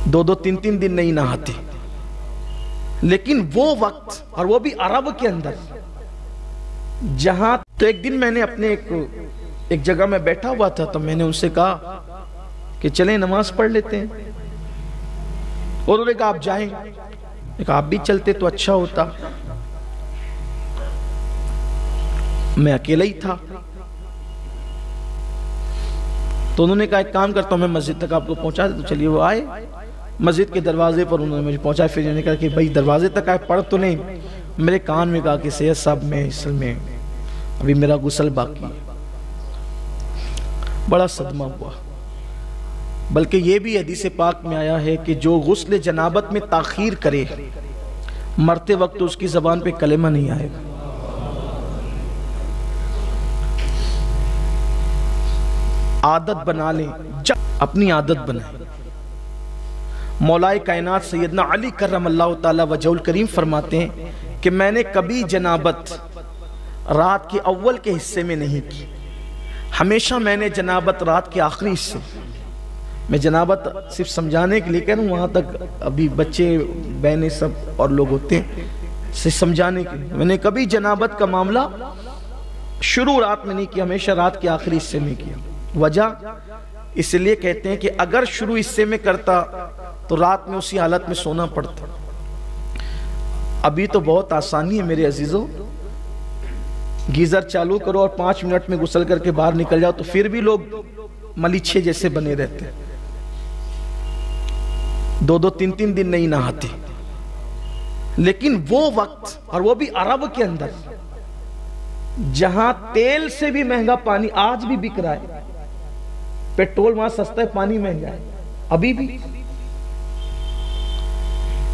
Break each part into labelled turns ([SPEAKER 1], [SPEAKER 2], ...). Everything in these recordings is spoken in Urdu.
[SPEAKER 1] دو دو تین تین دن نہیں نہاتے. لیکن وہ وقت، اور وہ بھی عرب کے اندر، جہاں تو ایک دن میں نے اپنے ایک جگہ میں بیٹھا ہوا تھا، تو میں نے ان سے کہا کہ چلیں نماز پڑھ لیتے ہیں. اور انہوں نے کہا آپ جائیں. میں کہا آپ بھی چلتے تو اچھا ہوتا. میں اکیلا ہی تھا، تو انہوں نے کہا ایک کام کرتا ہوں، میں مسجد تک آپ کو پہنچا دے. تو چلیے وہ آئے مسجد کے دروازے پر، انہوں نے مجھے پہنچا. پھر انہوں نے کہا کہ بھائی دروازے تک آئے، پڑھ تو نہیں. میرے کان میں کہا کہ سید صاحب میں اصل میں ابھی میرا غسل باقی ہے. بڑا صدمہ ہوا. بلکہ یہ بھی حدیث پاک میں آیا ہے کہ جو غسل جنابت میں تاخیر کرے، مرتے وقت اس کی زبان پہ کلمہ نہیں آئے گا. عادت بنا لیں، اپنی عادت بنائیں. مولا کائنات سیدنا علی کرم اللہ تعالی وجہ الکریم فرماتے ہیں کہ میں نے کبھی جنابت رات کے اول کے حصے میں نہیں کی. ہمیشہ میں نے جنابت رات کے آخری حصے. میں جنابت صرف سمجھانے کے لیے کہہ رہا ہوں، وہاں تک ابھی بچے بہنیں سب اور لوگ ہوتے ہیں، سے سمجھانے کے لیے. میں نے کبھی جنابت کا معاملہ شروع رات میں نہیں کیا، ہمیشہ رات کے آخری حصے میں کیا. وجہ اس لیے کہتے ہیں کہ اگر شروع حصے میں کرتا تو رات میں اسی حالت میں سونا پڑتا. ابھی تو بہت آسانی ہے میرے عزیزوں، گیزر چالو کرو اور 5 منٹ میں غسل کر کے باہر نکل جاؤ، تو پھر بھی لوگ ملیچھے جیسے بنے رہتے ہیں. دو دو تین تین دن نہیں نہاتے. لیکن وہ وقت، اور وہ بھی عرب کے اندر، جہاں تیل سے بھی مہنگا پانی آج بھی بک رہا ہے. پیٹرول وہاں سستا ہے، پانی مہنگا ہے ابھی بھی.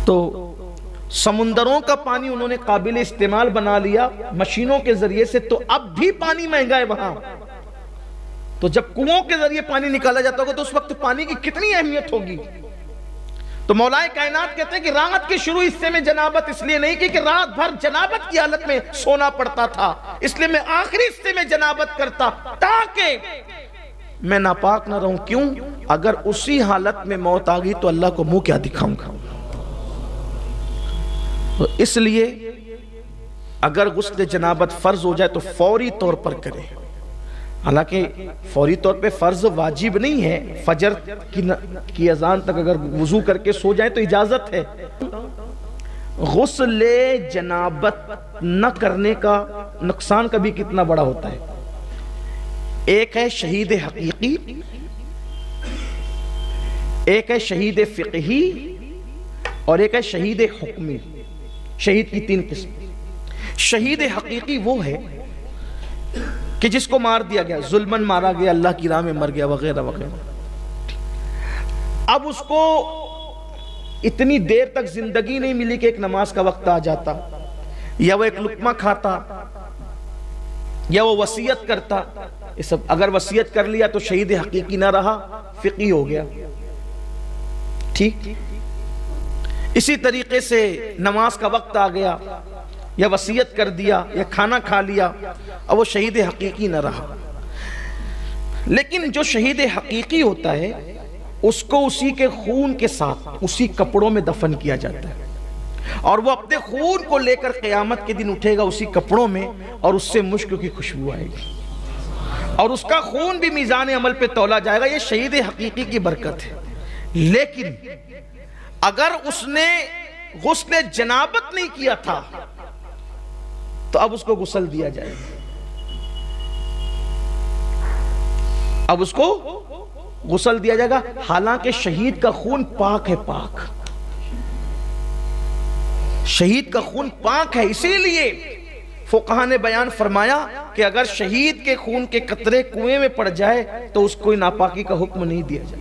[SPEAKER 1] تو سمندروں کا پانی انہوں نے قابل استعمال بنا لیا مشینوں کے ذریعے سے، تو اب بھی پانی مہنگا ہے وہاں. تو جب کنووں کے ذریعے پانی نکالا جاتا ہوگا تو اس وقت پانی کی کتنی اہمیت ہوگی. تو مولا کائنات کہتے ہیں کہ رات کے شروع حصے میں جنابت اس لیے نہیں کی کہ رات بھر جنابت کی حالت میں سونا پڑتا تھا، اس لیے میں آخری حصے میں جنابت کرتا تاکہ میں ناپاک نہ رہوں. کیوں؟ اگر اسی حالت میں موت آ گئی تو اللہ کو منہ کیا دکھاؤں گا. تو اس لیے اگر غسل جنابت فرض ہو جائے تو فوری طور پر کریں. حالانکہ فوری طور پہ فرض واجب نہیں ہے، فجر کی اذان تک اگر وضو کر کے سو جائیں تو اجازت ہے. غسل جنابت نہ کرنے کا نقصان کبھی کتنا بڑا ہوتا ہے. ایک ہے شہید حقیقی، ایک ہے شہید فقہی، اور ایک ہے شہید حکمی. شہید کی 3 قسم. شہید حقیقی وہ ہے کہ جس کو مار دیا گیا، ظلمن مارا گیا، اللہ کی راہ میں مر گیا، وغیرہ وغیرہ. اب اس کو اتنی دیر تک زندگی نہیں ملی کہ ایک نماز کا وقت آ جاتا، یا وہ ایک لقمہ کھاتا، یا وہ وصیت کرتا. یہ سب اگر وصیت کر لیا تو شہید حقیقی نہ رہا، فقی ہو گیا. ٹھیک. اسی طریقے سے نماز کا وقت آ گیا، یا وصیت کر دیا، یا کھانا کھا لیا، اور وہ شہید حقیقی نہ رہا. لیکن جو شہید حقیقی ہوتا ہے اس کو اسی کے خون کے ساتھ اسی کپڑوں میں دفن کیا جاتا ہے، اور وہ اپنے خون کو لے کر قیامت کے دن اٹھے گا اسی کپڑوں میں، اور اس سے مشک کی خوشبو آئے گی، اور اس کا خون بھی میزان عمل پہ تولا جائے گا. یہ شہید حقیقی کی برکت ہے. لیکن اگر اس نے غسل جنابت نہیں کیا تھا تو اب اس کو غسل دیا جائے گا. اب اس کو غسل دیا جائے گا، حالانکہ شہید کا خون پاک ہے. پاک شہید کا خون پاک ہے. اسی لیے فقہاء نے بیان فرمایا کہ اگر شہید کے خون کے قطرے کنویں میں پڑ جائے تو اس کو ناپاکی کا حکم نہیں دیا جائے.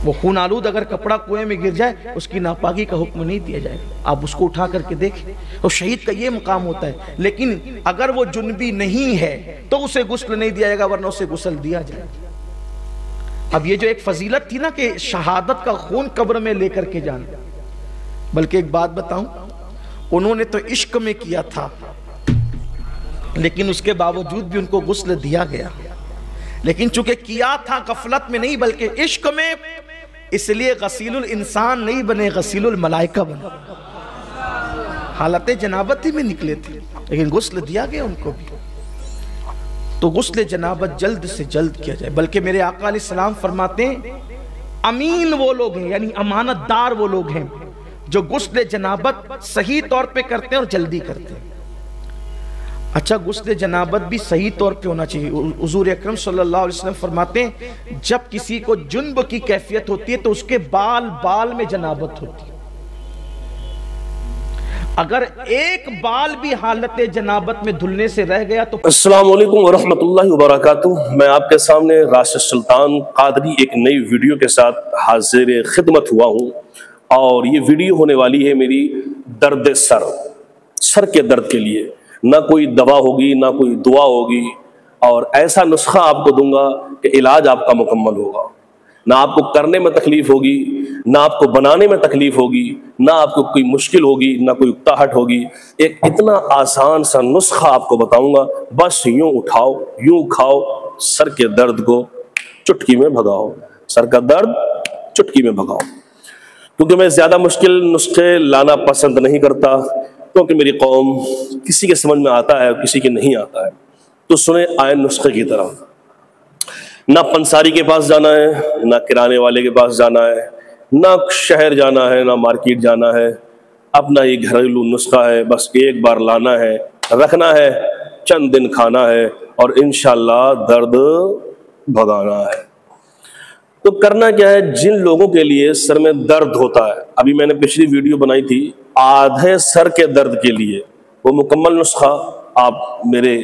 [SPEAKER 1] وہ خون آلود اگر کپڑا کنویں میں گر جائے اس کی ناپاکی کا حکم نہیں دیا جائے. آپ اس کو اٹھا کر کے دیکھیں، اور شہید کا یہ مقام ہوتا ہے. لیکن اگر وہ جنبی نہیں ہے تو اسے غسل نہیں دیا جائے گا، ورنہ اسے غسل دیا جائے گا. اب یہ جو ایک فضیلت تھی نا کہ شہادت کا خون قبر میں لے کر کے جانا، بلکہ ایک بات بتاؤں، انہوں نے تو عشق میں کیا تھا لیکن اس کے باوجود بھی ان کو غسل دیا گیا. لیکن چونکہ کیا تھا غفلت میں نہیں بلکہ عشق میں، اس لیے غسیل الانسان نہیں بنے، غسیل الملائکہ بنے۔ حالت جنابت ہی میں نکلے تھے لیکن غسل دیا گیا ان کو بھی، تو غسل جنابت جلد سے جلد کیا جائے۔ بلکہ میرے آقا علیہ السلام فرماتے ہیں امین وہ لوگ ہیں، یعنی امانت دار وہ لوگ ہیں جو غسل جنابت صحیح طور پہ کرتے ہیں اور جلدی کرتے ہیں۔ اچھا، غسل جنابت بھی صحیح طور پہ ہونا چاہیے۔ حضور اکرم صلی اللہ علیہ وسلم فرماتے ہیں جب کسی کو جنب کی کیفیت ہوتی ہے تو اس کے بال میں جنابت ہوتی ہے، اگر ایک بال بھی حالت جنابت میں دھلنے سے رہ گیا تو۔
[SPEAKER 2] السلام علیکم ورحمۃ اللہ وبرکاتہ۔ میں آپ کے سامنے راشد سلطان قادری ایک نئی ویڈیو کے ساتھ حاضر خدمت ہوا ہوں، اور یہ ویڈیو ہونے والی ہے میری درد سر کے درد کے لیے۔ نہ کوئی دوا ہوگی نہ کوئی دعا ہوگی، اور ایسا نسخہ آپ کو دوں گا کہ علاج آپ کا مکمل ہوگا۔ نہ آپ کو کرنے میں تکلیف ہوگی، نہ آپ کو بنانے میں تکلیف ہوگی، نہ آپ کو کوئی مشکل ہوگی، نہ کوئی اکتاہٹ ہوگی۔ ایک اتنا آسان سا نسخہ آپ کو بتاؤں گا، بس یوں اٹھاؤ یوں کھاؤ، سر کے درد کو چٹکی میں بھگاؤ، سر کا درد چٹکی میں بھگاؤ۔ کیونکہ میں زیادہ مشکل نسخے لانا پسند نہیں کرتا، کیونکہ میری قوم کسی کے سمجھ میں آتا ہے کسی کے نہیں آتا ہے۔ تو سنیں آئیں نسخے کی طرف۔ نہ پنساری کے پاس جانا ہے، نہ کرانے والے کے پاس جانا ہے، نہ شہر جانا ہے، نہ مارکیٹ جانا ہے۔ اپنا یہ گھریلو نسخہ ہے، بس ایک بار لانا ہے، رکھنا ہے، چند دن کھانا ہے، اور انشاءاللہ درد بھگانا ہے۔ تو کرنا کیا ہے؟ جن لوگوں کے لیے سر میں درد ہوتا ہے، ابھی میں نے پچھلی ویڈیو بنائی تھی آدھے سر کے درد کے لیے، وہ مکمل نسخہ آپ میرے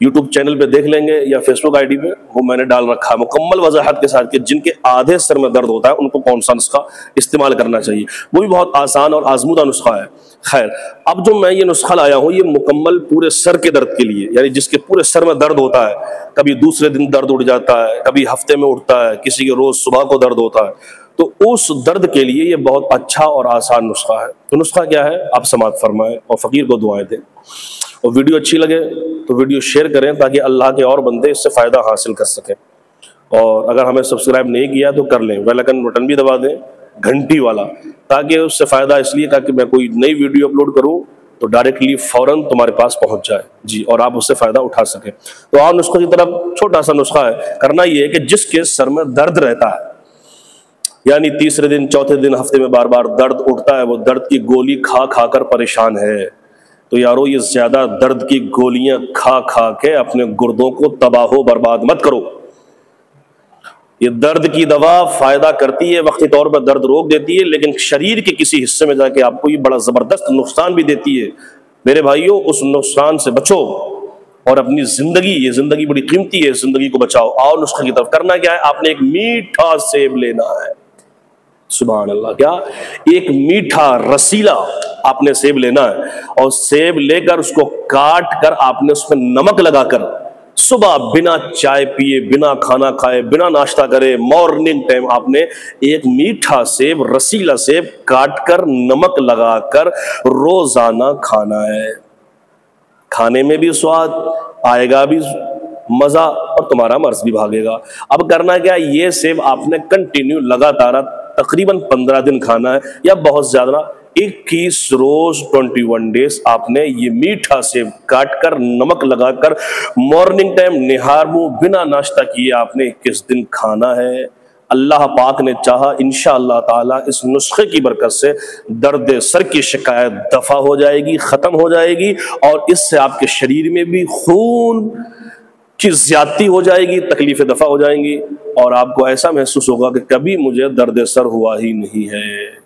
[SPEAKER 2] یوٹیوب چینل پہ دیکھ لیں گے یا فیس بک آئی ڈی پہ، وہ میں نے ڈال رکھا ہے مکمل وضاحت کے ساتھ کہ جن کے آدھے سر میں درد ہوتا ہے ان کو کون سا نسخہ استعمال کرنا چاہیے۔ وہ بھی بہت آسان اور آزمودہ نسخہ ہے۔ خیر، اب جو میں یہ نسخہ لایا ہوں یہ مکمل پورے سر کے درد کے لیے، یعنی جس کے پورے سر میں درد ہوتا ہے، کبھی دوسرے دن درد اٹھ جاتا ہے، کبھی ہفتے میں اٹھتا ہے، کسی کے روز صبح کو درد ہوتا ہے، تو اس درد کے لیے یہ بہت اچھا اور آسان نسخہ ہے۔ تو نسخہ کیا ہے؟ آپ سماعت فرمائیں اور فقیر کو دعائیں دیں، اور ویڈیو اچھی لگے تو ویڈیو شیئر کریں تاکہ اللہ کے اور بندے اس سے فائدہ حاصل کر سکیں۔ اور اگر ہمیں سبسکرائب نہیں کیا تو کر لیں، بیل آئکن بٹن بھی دبا دیں گھنٹی والا، تاکہ اس سے فائدہ اس لیے تاکہ میں کوئی نئی ویڈیو اپلوڈ کروں تو ڈائریکٹلی فوراً تمہارے پاس پہنچ جائے جی، اور آپ اس سے فائدہ اٹھا سکیں۔ تو آپ نسخے کی طرف چھوٹا سا نسخہ ہے، کرنا یہ ہے کہ جس کے سر میں درد رہتا ہے، یعنی تیسرے دن چوتھے دن ہفتے میں بار بار درد اٹھتا ہے، وہ درد کی گولی کھا کھا کر پریشان ہے، تو یارو یہ زیادہ درد کی گولیاں کھا کھا کے اپنے گردوں کو تباہ و برباد مت کرو۔ یہ درد کی دوا فائدہ کرتی ہے، وقتی طور پر درد روک دیتی ہے، لیکن شریر کے کسی حصے میں جا کے آپ کو یہ بڑا زبردست نقصان بھی دیتی ہے۔ میرے بھائیوں، اس نقصان سے بچو اور اپنی زندگی، یہ زندگی بڑی قیمتی ہے، زندگی کو بچاؤ۔ آؤ نسخے کی طرف۔ کرنا کیا ہے؟ آپ نے ایک میٹھا سیب لینا ہے، سبحان اللہ، کیا؟ ایک میٹھا رسیلا آپ نے سیب لینا ہے، اور سیب لے کر اس کو کاٹ کر آپ نے اس میں نمک لگا کر صبح بنا چائے پیے، بنا کھانا کھائے، بنا ناشتہ کرے، مارننگ ٹائم آپ نے ایک میٹھا سیب، رسیلا سیب کاٹ کر نمک لگا کر روزانہ کھانا ہے۔ کھانے میں بھی سواد آئے گا، بھی مزہ، اور تمہارا مرض بھی بھاگے گا۔ اب کرنا کیا؟ یہ سیب آپ نے کنٹینیو لگاتار تقریباً 15 دن کھانا ہے، یا بہت زیادہ 21 روز 21 ڈیز آپ نے یہ میٹھا سیب کاٹ کر نمک لگا کر مارننگ ٹائم نہار منہ بنا ناشتہ کیے آپ نے 21 دن کھانا ہے۔ اللہ پاک نے چاہا انشاءاللہ تعالی اس نسخے کی برکت سے درد سر کی شکایت دفع ہو جائے گی، ختم ہو جائے گی، اور اس سے آپ کے شریر میں بھی خون کی زیادتی ہو جائے گی، تکلیفیں دفع ہو جائیں گی، اور آپ کو ایسا محسوس ہوگا کہ کبھی مجھے درد سر ہوا ہی نہیں ہے۔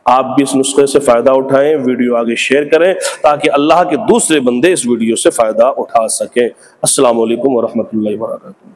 [SPEAKER 2] آپ بھی اس نسخے سے فائدہ اٹھائیں، ویڈیو آگے شیئر کریں تاکہ اللہ کے دوسرے بندے اس ویڈیو سے فائدہ اٹھا سکیں۔ السلام علیکم ورحمۃ اللہ وبرکاتہ۔